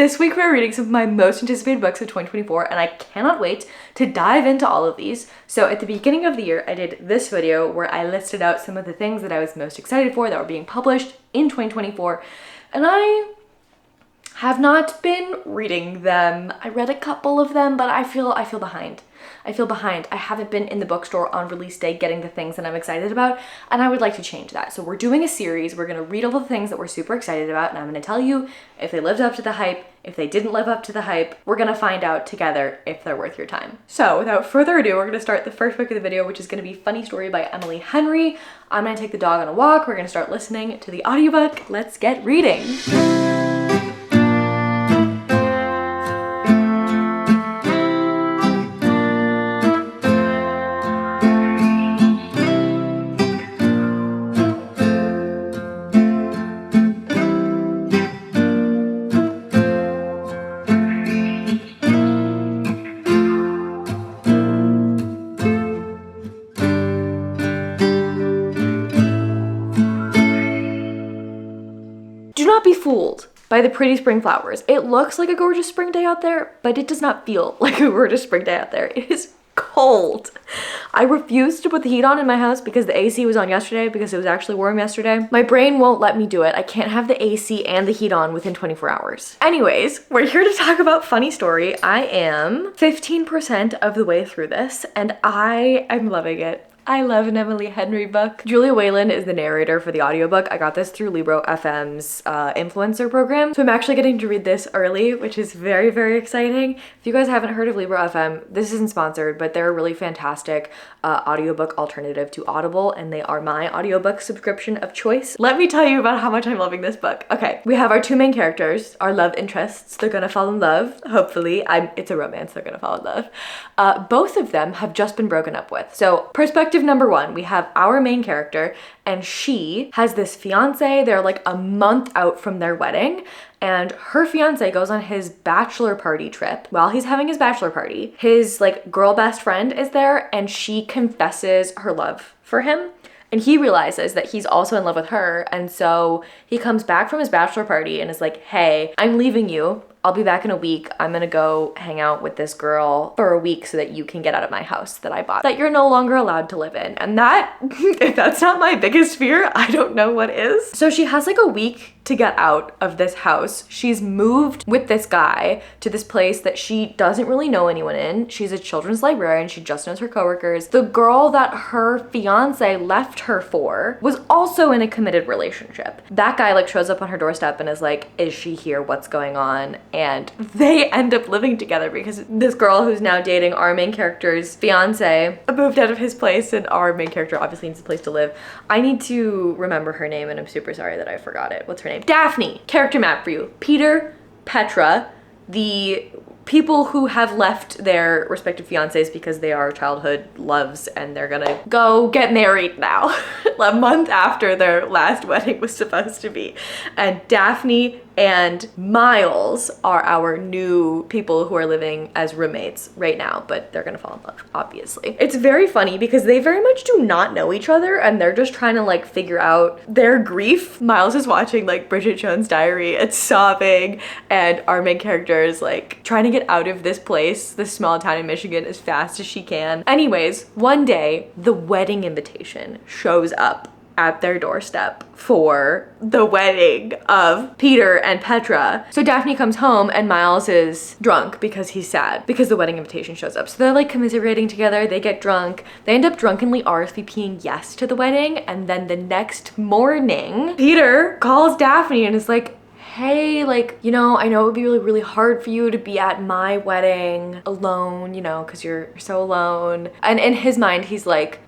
This week we're reading some of my most anticipated books of 2024 and I cannot wait to dive into all of these. So at the beginning of the year, I did this video where I listed out some of the things that I was most excited for that were being published in 2024, and I have not been reading them. I read a couple of them, but I feel behind. I haven't been in the bookstore on release day getting the things that I'm excited about, and I would like to change that. So we're doing a series. We're gonna read all the things that we're super excited about, and I'm gonna tell you if they lived up to the hype, if they didn't live up to the hype. We're gonna find out together if they're worth your time. So without further ado, we're gonna start the first book of the video, which is gonna be Funny Story by Emily Henry. I'm gonna take the dog on a walk. We're gonna start listening to the audiobook. Let's get reading. Do not be fooled by the pretty spring flowers. It looks like a gorgeous spring day out there, but it does not feel like a gorgeous spring day out there. It is cold. I refused to put the heat on in my house because the AC was on yesterday because it was actually warm yesterday. My brain won't let me do it. I can't have the AC and the heat on within 24 hours. Anyways, we're here to talk about Funny Story. I am 15% of the way through this and I am loving it. I love an Emily Henry book. Julia Whalen is the narrator for the audiobook. I got this through Libro FM's influencer program. So I'm actually getting to read this early, which is very, very exciting. If you guys haven't heard of Libro FM, this isn't sponsored, but they're a really fantastic audiobook alternative to Audible, and they are my audiobook subscription of choice. Let me tell you about how much I'm loving this book. Okay, we have our two main characters, our love interests. They're gonna fall in love, hopefully. It's a romance, they're gonna fall in love. Both of them have just been broken up with. So perspective number one, we have our main character and she has this fiance. They're like a month out from their wedding and her fiance goes on his bachelor party trip. While he's having his bachelor party, his like girl best friend is there and she confesses her love for him. And he realizes that he's also in love with her. And so he comes back from his bachelor party and is like, hey, I'm leaving you. I'll be back in a week. I'm gonna go hang out with this girl for a week so that you can get out of my house that I bought, that you're no longer allowed to live in. And that, if that's not my biggest fear, I don't know what is. So she has like a week to get out of this house. She's moved with this guy to this place that she doesn't really know anyone in. She's a children's librarian. She just knows her coworkers. The girl that her fiance left her for was also in a committed relationship. That guy like shows up on her doorstep and is like, is she here? What's going on? And they end up living together because this girl who's now dating our main character's fiance moved out of his place and our main character obviously needs a place to live. I need to remember her name and I'm super sorry that I forgot it. What's her name? Daphne. Character map for you. Peter, Petra, the people who have left their respective fiancés because they are childhood loves and they're gonna go get married now a month after their last wedding was supposed to be. And Daphne and Miles are our new people who are living as roommates right now, but they're gonna fall in love, obviously. It's very funny because they very much do not know each other and they're just trying to like figure out their grief. Miles is watching like Bridget Jones' Diary and sobbing, and our main character is like trying to get out of this place, this small town in Michigan, as fast as she can. Anyways, one day the wedding invitation shows up at their doorstep for the wedding of Peter and Petra. So Daphne comes home and Miles is drunk because he's sad because the wedding invitation shows up. So they're like commiserating together, they get drunk, they end up drunkenly RSVPing yes to the wedding, and then the next morning, Peter calls Daphne and is like, hey, like, you know, I know it would be really, really hard for you to be at my wedding alone, you know, because you're so alone. And in his mind, he's like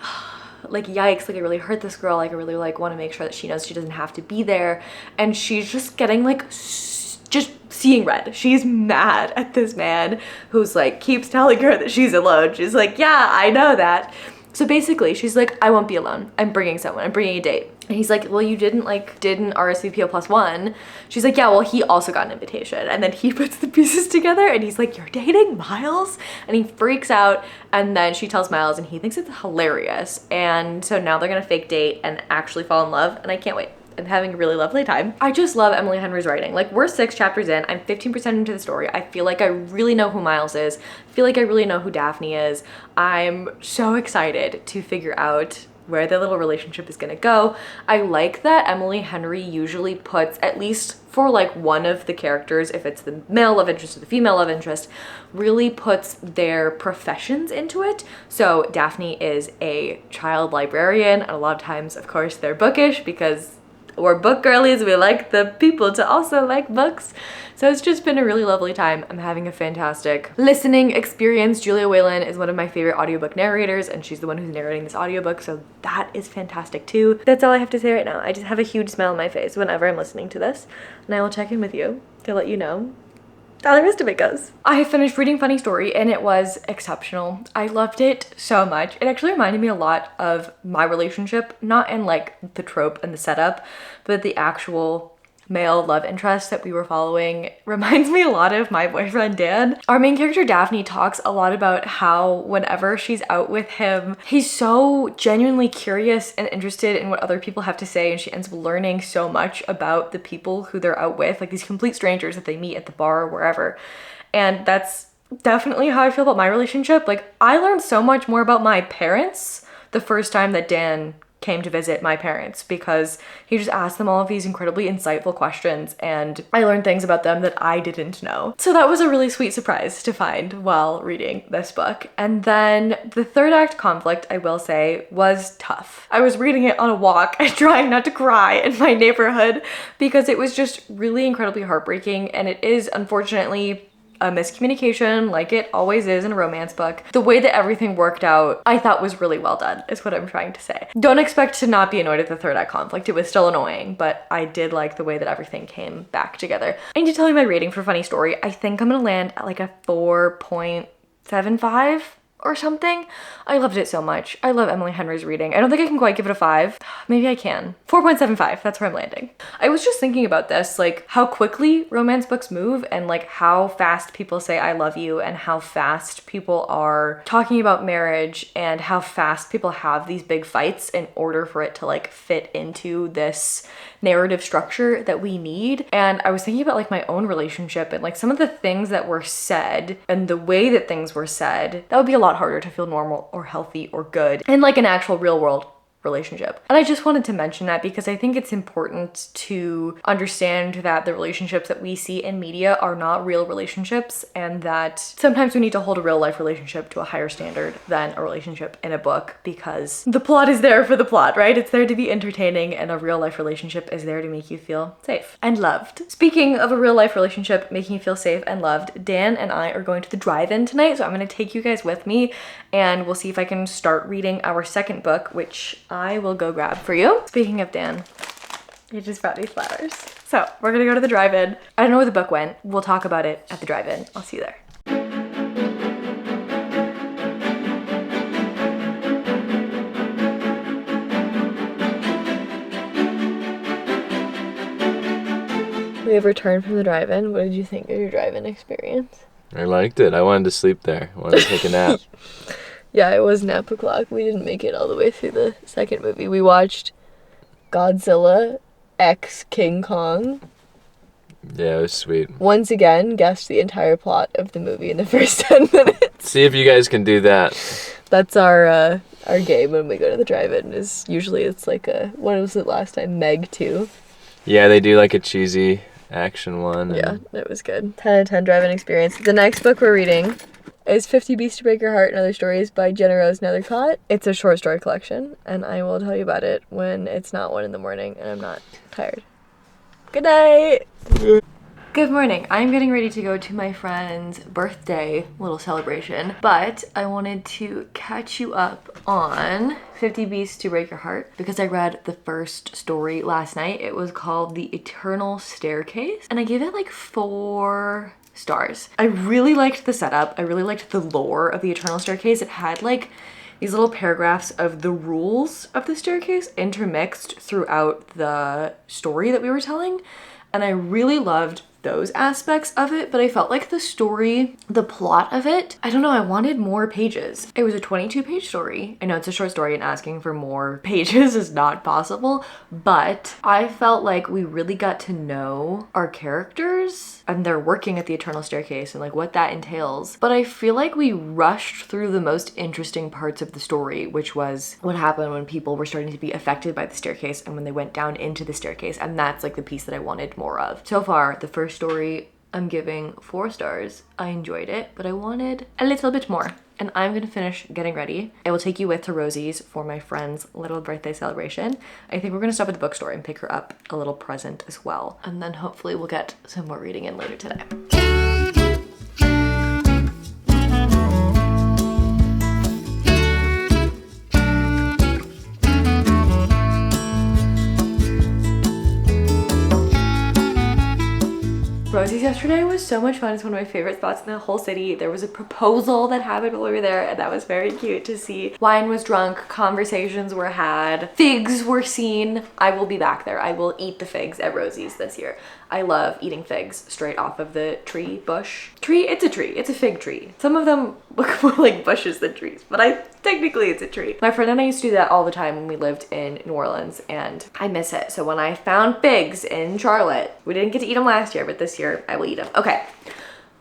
yikes, like I really hurt this girl, like I really like want to make sure that she knows she doesn't have to be there. And she's just getting like just seeing red. She's mad at this man who's like keeps telling her that she's alone. She's like, yeah, I know that. So basically she's like, I won't be alone, I'm bringing someone, I'm bringing a date. And he's like, well, you didn't RSVP a +1. She's like, yeah, well, he also got an invitation. And then he puts the pieces together and he's like, you're dating Miles? And he freaks out. And then she tells Miles and he thinks it's hilarious. And so now they're gonna fake date and actually fall in love. And I can't wait. and having a really lovely time. I just love Emily Henry's writing. Like, we're 6 chapters in, I'm 15% into the story. I feel like I really know who Miles is. I feel like I really know who Daphne is. I'm so excited to figure out where their little relationship is gonna go. I like that Emily Henry usually puts, at least for like one of the characters, if it's the male love interest or the female love interest, really puts their professions into it. So Daphne is a child librarian, and a lot of times, of course, they're bookish because we're book girlies. We like the people to also like books. So it's just been a really lovely time. I'm having a fantastic listening experience. Julia Whalen is one of my favorite audiobook narrators, and she's the one who's narrating this audiobook, so that is fantastic too. That's all I have to say right now. I just have a huge smile on my face whenever I'm listening to this, and I will check in with you to let you know how the rest of it goes. I finished reading Funny Story, and it was exceptional. I loved it so much. It actually reminded me a lot of my relationship, not in like the trope and the setup, but the actual male love interest that we were following reminds me a lot of my boyfriend Dan. Our main character Daphne talks a lot about how whenever she's out with him, he's so genuinely curious and interested in what other people have to say, and she ends up learning so much about the people who they're out with, like these complete strangers that they meet at the bar or wherever. And that's definitely how I feel about my relationship. Like, I learned so much more about my parents the first time that Dan came to visit my parents, because he just asked them all of these incredibly insightful questions, and I learned things about them that I didn't know. So that was a really sweet surprise to find while reading this book. And then the third act conflict, I will say, was tough. I was reading it on a walk and trying not to cry in my neighborhood because it was just really incredibly heartbreaking, and it is unfortunately a miscommunication, like it always is in a romance book. The way that everything worked out, I thought was really well done, is what I'm trying to say. Don't expect to not be annoyed at the third act conflict. It was still annoying, but I did like the way that everything came back together. I need to tell you my rating for Funny Story. I think I'm gonna land at like a 4.75 or something. I loved it so much. I love Emily Henry's reading. I don't think I can quite give it a 5. Maybe I can. 4.75, that's where I'm landing. I was just thinking about this, like how quickly romance books move, and like how fast people say I love you, and how fast people are talking about marriage, and how fast people have these big fights in order for it to like fit into this narrative structure that we need. And I was thinking about like my own relationship, and like some of the things that were said and the way that things were said, that would be a lot harder to feel normal or healthy or good in like an actual real world relationship. And I just wanted to mention that because I think it's important to understand that the relationships that we see in media are not real relationships, and that sometimes we need to hold a real life relationship to a higher standard than a relationship in a book, because the plot is there for the plot, right? It's there to be entertaining, and a real life relationship is there to make you feel safe and loved. Speaking of a real life relationship making you feel safe and loved, Dan and I are going to the drive-in tonight, so I'm going to take you guys with me, and we'll see if I can start reading our second book, which I will go grab for you. Speaking of Dan, he just brought me flowers. So we're gonna go to the drive-in. I don't know where the book went. We'll talk about it at the drive-in. I'll see you there. We have returned from the drive-in. What did you think of your drive-in experience? I liked it. I wanted to sleep there. I wanted to take a nap. Yeah, it was nap o'clock. We didn't make it all the way through the second movie. We watched Godzilla x King Kong. Yeah, it was sweet. Once again, guessed the entire plot of the movie in the first 10 minutes. See if you guys can do that. That's our game when we go to the drive-in. Is usually it's like a, what was it last time? Meg 2. Yeah, they do like a cheesy action one. Yeah, that was good. 10 out of 10 drive-in experience. The next book we're reading is 50 Beasts to Break Your Heart and Other Stories by Jenna Rose Nethercott. It's a short story collection, and I will tell you about it when it's not 1 a.m. and I'm not tired. Good night! Good morning. I'm getting ready to go to my friend's birthday little celebration, but I wanted to catch you up on 50 Beasts to Break Your Heart because I read the first story last night. It was called The Eternal Staircase, and I gave it like 4 stars. I really liked the setup. I really liked the lore of the Eternal Staircase. It had like these little paragraphs of the rules of the staircase intermixed throughout the story that we were telling, and I really loved those aspects of it, but I felt like the story, the plot of it, I don't know, I wanted more pages. It was a 22-page story. I know it's a short story and asking for more pages is not possible, but I felt like we really got to know our characters and they're working at the Eternal Staircase and like what that entails. But I feel like we rushed through the most interesting parts of the story, which was what happened when people were starting to be affected by the staircase and when they went down into the staircase. And that's like the piece that I wanted more of. So far, the first story, I'm giving 4 stars. I enjoyed it, but I wanted a little bit more. And I'm gonna finish getting ready. I will take you with to Rosie's for my friend's little birthday celebration. I think we're gonna stop at the bookstore and pick her up a little present as well. And then hopefully we'll get some more reading in later today. Rosie's yesterday was so much fun. It's one of my favorite spots in the whole city. There was a proposal that happened while we were there, and that was very cute to see. Wine was drunk, conversations were had, figs were seen. I will be back there. I will eat the figs at Rosie's this year. I love eating figs straight off of the tree, bush. Tree? It's a tree. It's a fig tree. Some of them look more like bushes than trees, but technically it's a tree. My friend and I used to do that all the time when we lived in New Orleans, and I miss it. So when I found figs in Charlotte, we didn't get to eat them last year, but this year I will eat them. Okay.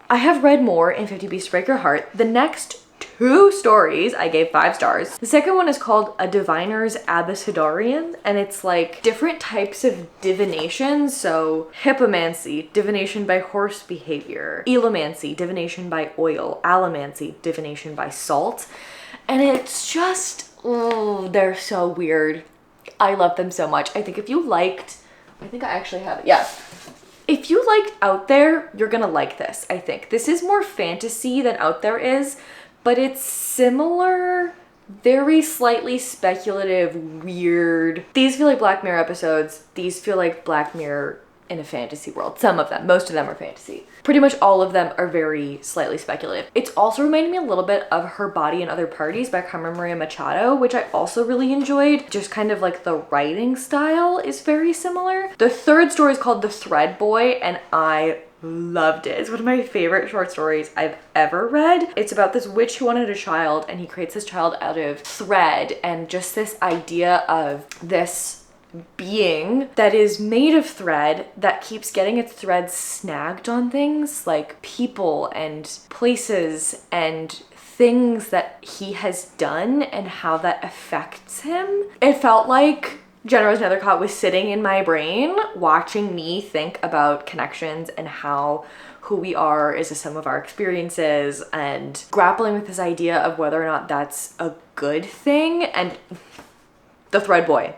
I have read more in 50 Beasts to Break Your Heart. The next 2 stories I gave 5 stars. The second one is called A Diviner's Abecedarian, and it's like different types of divination. So hippomancy, divination by horse behavior, elomancy, divination by oil, allomancy, divination by salt. And it's just, oh, they're so weird. I love them so much. I think if you liked, I think I actually have it, yeah. If you liked Out There, you're gonna like this, I think. This is more fantasy than Out There is, but it's similar, very slightly speculative, weird. These feel like Black Mirror episodes. These feel like Black Mirror in a fantasy world. Some of them, most of them are fantasy. Pretty much all of them are very slightly speculative. It's also reminding me a little bit of Her Body and Other Parties by Carmen Maria Machado, which I also really enjoyed. Just kind of like the writing style is very similar. The third story is called The Thread Boy, and I loved it. It's one of my favorite short stories I've ever read. It's about this witch who wanted a child, and he creates this child out of thread and just this idea of this being that is made of thread that keeps getting its threads snagged on things like people and places and things that he has done and how that affects him. It felt like Jenna Rose Nethercott was sitting in my brain watching me think about connections and how who we are is a sum of our experiences and grappling with this idea of whether or not that's a good thing. And The Thread Boy,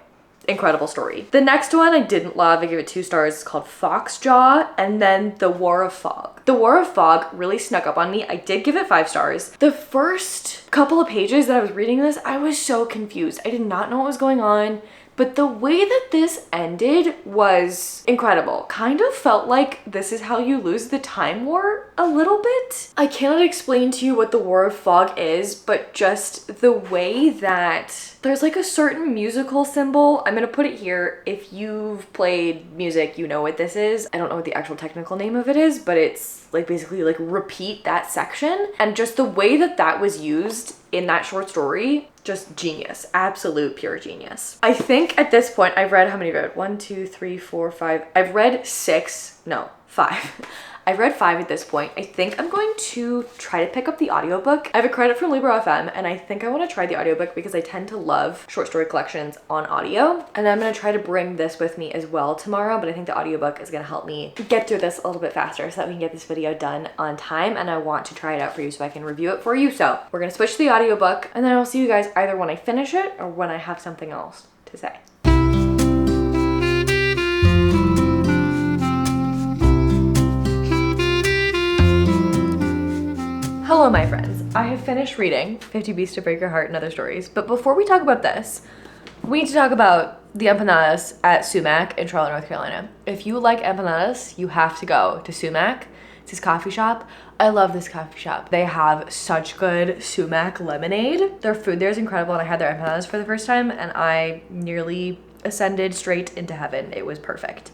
incredible story. The next one I didn't love. I gave it 2 stars. It's called Foxjaw, and then The War of Fog. The War of Fog really snuck up on me. I did give it 5 stars. The first couple of pages that I was reading this, I was so confused. I did not know what was going on. But the way that this ended was incredible. Kind of felt like this is how you lose the Time War a little bit. I cannot explain to you what the War of Fog is, but just the way that there's like a certain musical symbol. I'm gonna put it here. If you've played music, you know what this is. I don't know what the actual technical name of it is, but it's like basically like repeat that section. And just the way that that was used in that short story, just genius, absolute pure genius. I think at this point I've read, how many have I read? 1, 2, 3, 4, 5. I've read 5. I've read 5 at this point. I think I'm going to try to pick up the audiobook. I have a credit from Libro FM, and I think I want to try the audiobook because I tend to love short story collections on audio. And I'm going to try to bring this with me as well tomorrow, but I think the audiobook is going to help me get through this a little bit faster so that we can get this video done on time. And I want to try it out for you so I can review it for you. So we're going to switch to the audiobook, and then I'll see you guys either when I finish it or when I have something else to say. Hello, my friends. I have finished reading 50 Beasts to Break Your Heart and Other Stories, but before we talk about this, we need to talk about the empanadas at Sumac in Charlotte, North Carolina. If you like empanadas, you have to go to Sumac. It's this coffee shop. I love this coffee shop. They have such good sumac lemonade. Their food there is incredible, and I had their empanadas for the first time, and I nearly ascended straight into heaven. It was perfect.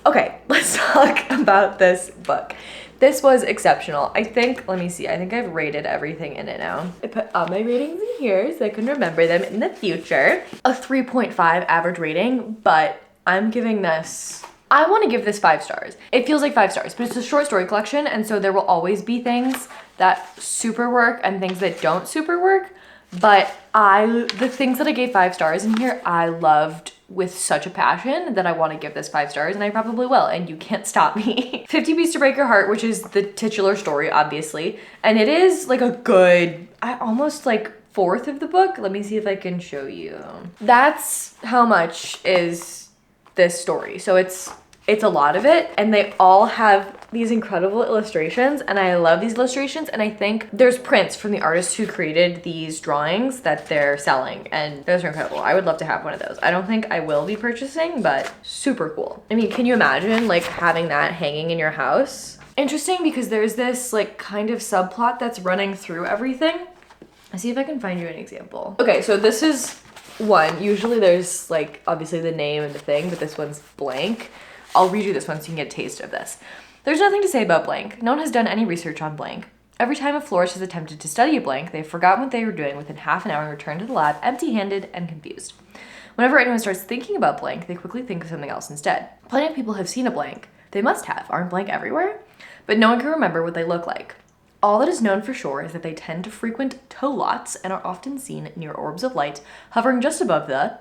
Okay, let's talk about this book. This was exceptional. I think, let me see, I think I've rated everything in it now. I put all my ratings in here so I can remember them in the future. A 3.5 average rating, but I'm giving this, I want to give this 5 stars. It feels like 5 stars, but it's a short story collection, and so there will always be things that super work and things that don't super work. But the things that I gave 5 stars in here, I loved with such a passion that I want to give this 5 stars, and I probably will, and you can't stop me. 50 Beats to Break Your Heart, which is the titular story, obviously. And it is like a good, almost like fourth of the book. Let me see if I can show you. That's how much is this story. So it's a lot of it, and they all have these incredible illustrations, and I love these illustrations, and I think there's prints from the artists who created these drawings that they're selling, and those are incredible. I would love to have one of those. I don't think I will be purchasing, but super cool. I mean, can you imagine like having that hanging in your house? Interesting, because there's this like kind of subplot that's running through everything. Let's see if I can find you an example. Okay, so this is one. Usually there's like obviously the name and the thing, but this one's blank. I'll read you this one so you can get a taste of this. There's nothing to say about blank. No one has done any research on blank. Every time a florist has attempted to study a blank, they've forgotten what they were doing within half an hour and returned to the lab empty-handed and confused. Whenever anyone starts thinking about blank, they quickly think of something else instead. Plenty of people have seen a blank. They must have. Aren't blank everywhere? But no one can remember what they look like. All that is known for sure is that they tend to frequent tow lots and are often seen near orbs of light hovering just above the...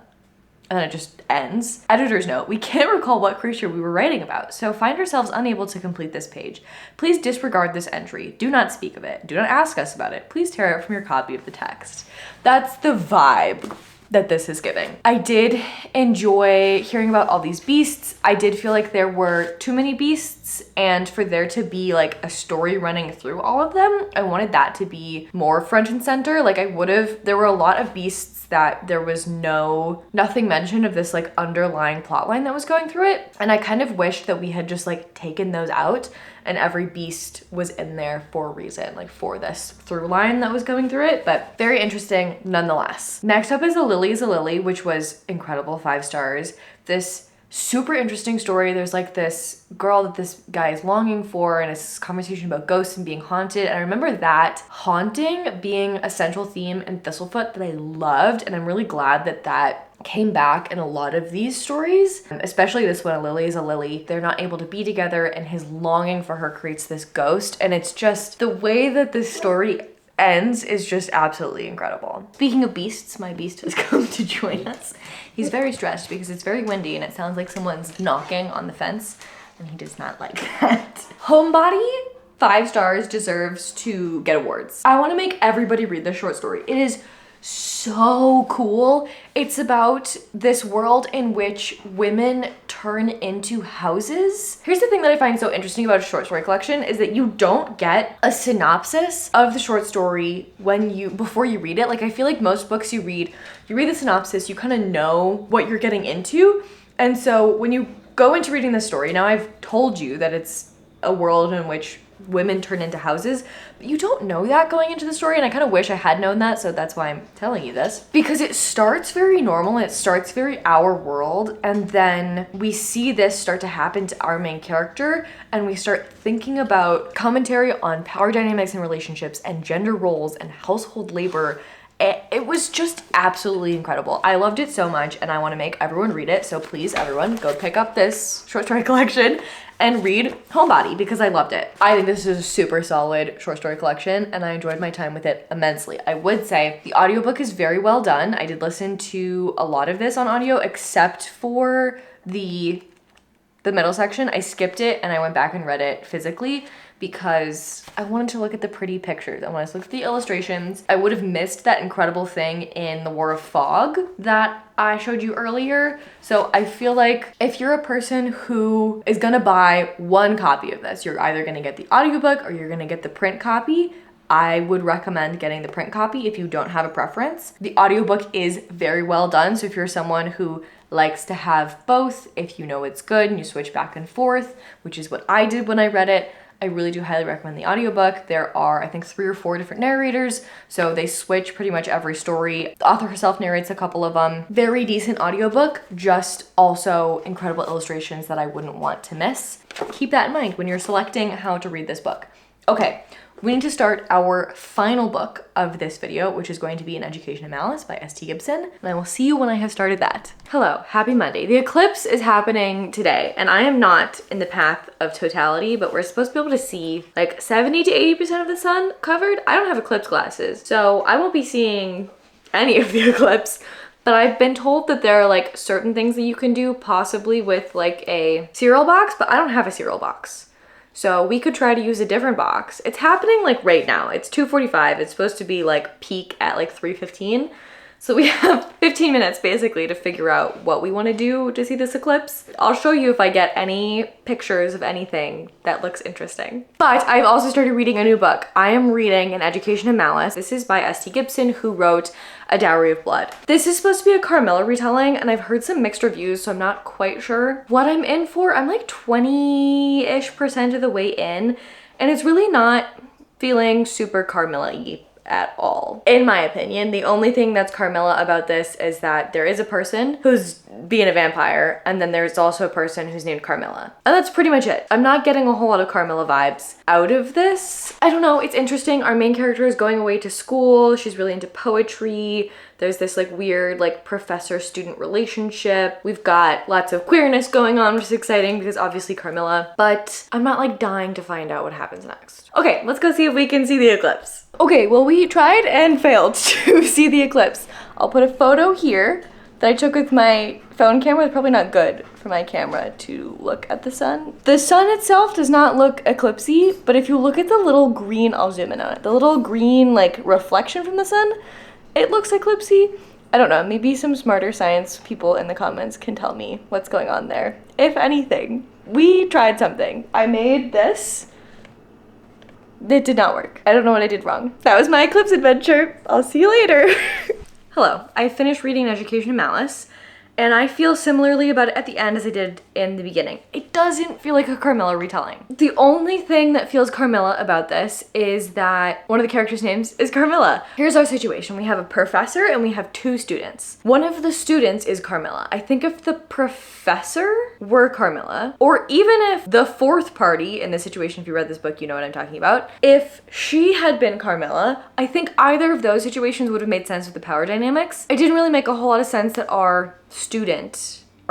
and then it just ends. Editor's note, we can't recall what creature we were writing about, so find ourselves unable to complete this page. Please disregard this entry. Do not speak of it. Do not ask us about it. Please tear it from your copy of the text. That's the vibe that this is giving. I did enjoy hearing about all these beasts. I did feel like there were too many beasts, and for there to be like a story running through all of them, I wanted that to be more front and center. Like there were a lot of beasts that there was nothing mentioned of this like underlying plot line that was going through it. And I kind of wished that we had just like taken those out and every beast was in there for a reason, like for this through line that was going through it, but very interesting nonetheless. Next up is A Lily is a Lily, which was incredible, 5 stars. This super interesting story. There's like this girl that this guy is longing for, and it's this conversation about ghosts and being haunted. And I remember that haunting being a central theme in Thistlefoot that I loved, and I'm really glad that that came back in a lot of these stories, especially this one, A Lily is a Lily. They're not able to be together, and his longing for her creates this ghost, and it's just the way that this story ends is just absolutely incredible. Speaking of beasts, my beast has come to join us. He's very stressed because it's very windy and it sounds like someone's knocking on the fence, and he does not like that. Homebody, 5 stars, deserves to get awards. I want to make everybody read this short story. It is so cool. It's about this world in which women turn into houses. Here's the thing that I find so interesting about a short story collection is that you don't get a synopsis of the short story before you read it. Like I feel like most books you read the synopsis, you kind of know what you're getting into. And so when you go into reading the story, now I've told you that it's a world in which women turn into houses, but you don't know that going into the story, and I kind of wish I had known that, so that's why I'm telling you this. Because it starts very normal, and it starts very our world, and then we see this start to happen to our main character, and we start thinking about commentary on power dynamics and relationships and gender roles and household labor. It was just absolutely incredible. I loved it so much, and I want to make everyone read it, so please, everyone, go pick up this short story collection and read Homebody because I loved it. I think this is a super solid short story collection, and I enjoyed my time with it immensely. I would say the audiobook is very well done. I did listen to a lot of this on audio except for the middle section. I skipped it and I went back and read it physically because I wanted to look at the pretty pictures. I wanted to look at the illustrations. I would have missed that incredible thing in the War of Fog that I showed you earlier. So I feel like if you're a person who is gonna buy one copy of this, you're either gonna get the audiobook or you're gonna get the print copy. I would recommend getting the print copy if you don't have a preference. The audiobook is very well done, so if you're someone who likes to have both, if you know it's good and you switch back and forth, which is what I did when I read it, I really do highly recommend the audiobook. There are, I think, 3 or 4 different narrators, so they switch pretty much every story. The author herself narrates a couple of them. Very decent audiobook, just also incredible illustrations that I wouldn't want to miss. Keep that in mind when you're selecting how to read this book. Okay, we need to start our final book of this video, which is going to be An Education in Malice by S.T. Gibson, and I will see you when I have started that. Hello, happy Monday. The eclipse is happening today, and I am not in the path of totality, but we're supposed to be able to see like 70 to 80% of the sun covered. I don't have eclipse glasses, so I won't be seeing any of the eclipse, but I've been told that there are like certain things that you can do possibly with like a cereal box, but I don't have a cereal box. So we could try to use a different box. It's happening like right now. It's 2:45. It's supposed to be like peak at like 3:15. So we have 15 minutes basically to figure out what we want to do to see this eclipse. I'll show you if I get any pictures of anything that looks interesting. But I've also started reading a new book. I am reading An Education in Malice. This is by S.T. Gibson, who wrote A Dowry of Blood. This is supposed to be a Carmilla retelling, and I've heard some mixed reviews, so I'm not quite sure what I'm in for. I'm like 20-ish% of the way in, and it's really not feeling super Carmilla-y at all. In my opinion, the only thing that's Carmilla about this is that there is a person who's being a vampire, and then there's also a person who's named Carmilla. And that's pretty much it. I'm not getting a whole lot of Carmilla vibes out of this. I don't know, it's interesting. Our main character is going away to school. She's really into poetry. There's this like weird like professor-student relationship. We've got lots of queerness going on, which is exciting because obviously Carmilla, but I'm not like dying to find out what happens next. Okay, let's go see if we can see the eclipse. Okay, well we tried and failed to see the eclipse. I'll put a photo here that I took with my phone camera. It's probably not good for my camera to look at the sun. The sun itself does not look eclipsey, but if you look at the little green, I'll zoom in on it, the little green like reflection from the sun, it looks eclipsey. I don't know, maybe some smarter science people in the comments can tell me what's going on there. If anything, we tried something. I made this. It did not work. I don't know what I did wrong. That was my eclipse adventure. I'll see you later. Hello, I finished reading An Education in Malice, and I feel similarly about it at the end as I did in the beginning. It doesn't feel like a Carmilla retelling. The only thing that feels Carmilla about this is that one of the characters' names is Carmilla. Here's our situation. We have a professor and we have 2 students. One of the students is Carmilla. I think if the professor were Carmilla, or even if the 4th party in this situation, if you read this book, you know what I'm talking about, if she had been Carmilla, I think either of those situations would have made sense with the power dynamics. It didn't really make a whole lot of sense that our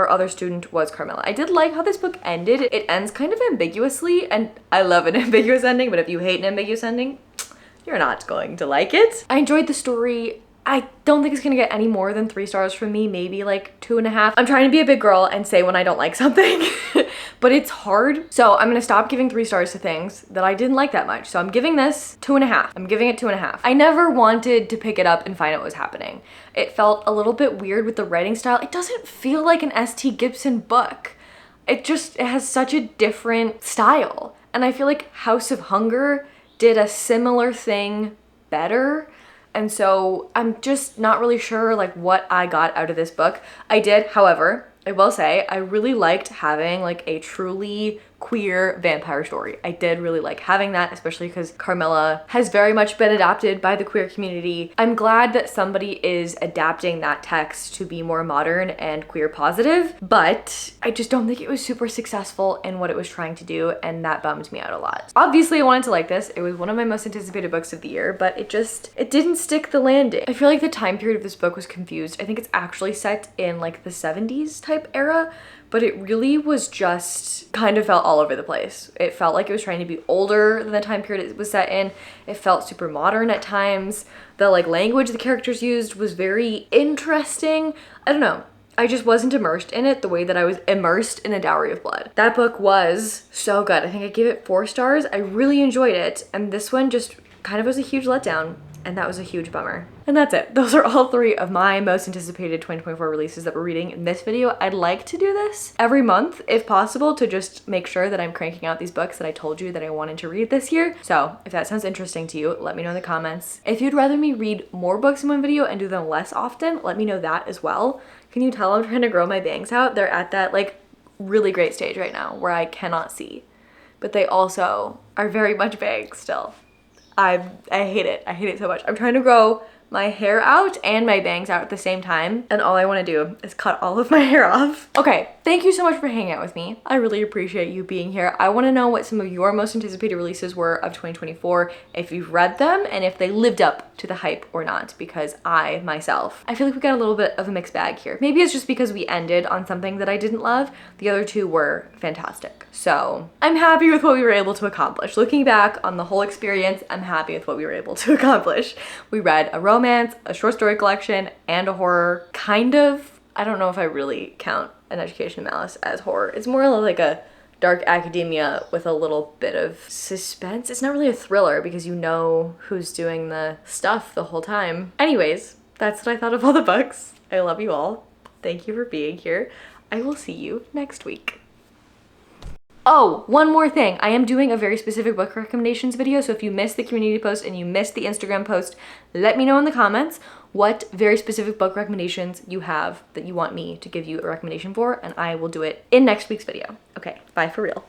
other student was Carmilla. I did like how this book ended. It ends kind of ambiguously, and I love an ambiguous ending, but if you hate an ambiguous ending, you're not going to like it. I enjoyed the story. I don't think it's gonna get any more than 3 stars from me, maybe like 2.5. I'm trying to be a big girl and say when I don't like something, but it's hard. So I'm gonna stop giving 3 stars to things that I didn't like that much. So I'm giving this 2.5. I'm giving it 2.5. I never wanted to pick it up and find out what was happening. It felt a little bit weird with the writing style. It doesn't feel like an S.T. Gibson book. It has such a different style. And I feel like House of Hunger did a similar thing better. And so I'm just not really sure like what I got out of this book. I did, however, I will say I really liked having like a truly queer vampire story. I did really like having that, especially because Carmilla has very much been adopted by the queer community. I'm glad that somebody is adapting that text to be more modern and queer positive, but I just don't think it was super successful in what it was trying to do, and that bummed me out a lot. Obviously, I wanted to like this. It was one of my most anticipated books of the year, but it didn't stick the landing. I feel like the time period of this book was confused. I think it's actually set in like the 70s type era, but it really was just kind of felt all over the place. It felt like it was trying to be older than the time period it was set in. It felt super modern at times. The like language the characters used was very interesting. I don't know. I just wasn't immersed in it the way that I was immersed in A Dowry of Blood. That book was so good. I think I gave it 4 stars. I really enjoyed it. And this one just kind of was a huge letdown. And that was a huge bummer. And that's it. Those are all 3 of my most anticipated 2024 releases that we're reading in this video. I'd like to do this every month, if possible, to just make sure that I'm cranking out these books that I told you that I wanted to read this year. So if that sounds interesting to you, let me know in the comments. If you'd rather me read more books in one video and do them less often, let me know that as well. Can you tell I'm trying to grow my bangs out? They're at that like really great stage right now where I cannot see. but they also are very much bangs still. I hate it. I hate it so much. I'm trying to grow my hair out and my bangs out at the same time, and all I want to do is cut all of my hair off. Okay, thank you so much for hanging out with me. I really appreciate you being here. I want to know what some of your most anticipated releases were of 2024, if you've read them, and if they lived up to the hype or not, because I feel like we got a little bit of a mixed bag here. Maybe it's just because we ended on something that I didn't love. The other two were fantastic. So I'm happy with what we were able to accomplish. Looking back on the whole experience, I'm happy with what we were able to accomplish. We read a romance, a short story collection, and a horror. Kind of, I don't know if I really count An Education of Malice as horror. It's more like a dark academia with a little bit of suspense. It's not really a thriller because you know who's doing the stuff the whole time. Anyways, that's what I thought of all the books. I love you all. Thank you for being here. I will see you next week. Oh, one more thing. I am doing a very specific book recommendations video, so if you missed the community post and you missed the Instagram post, let me know in the comments what very specific book recommendations you have that you want me to give you a recommendation for, and I will do it in next week's video. Okay, bye for real.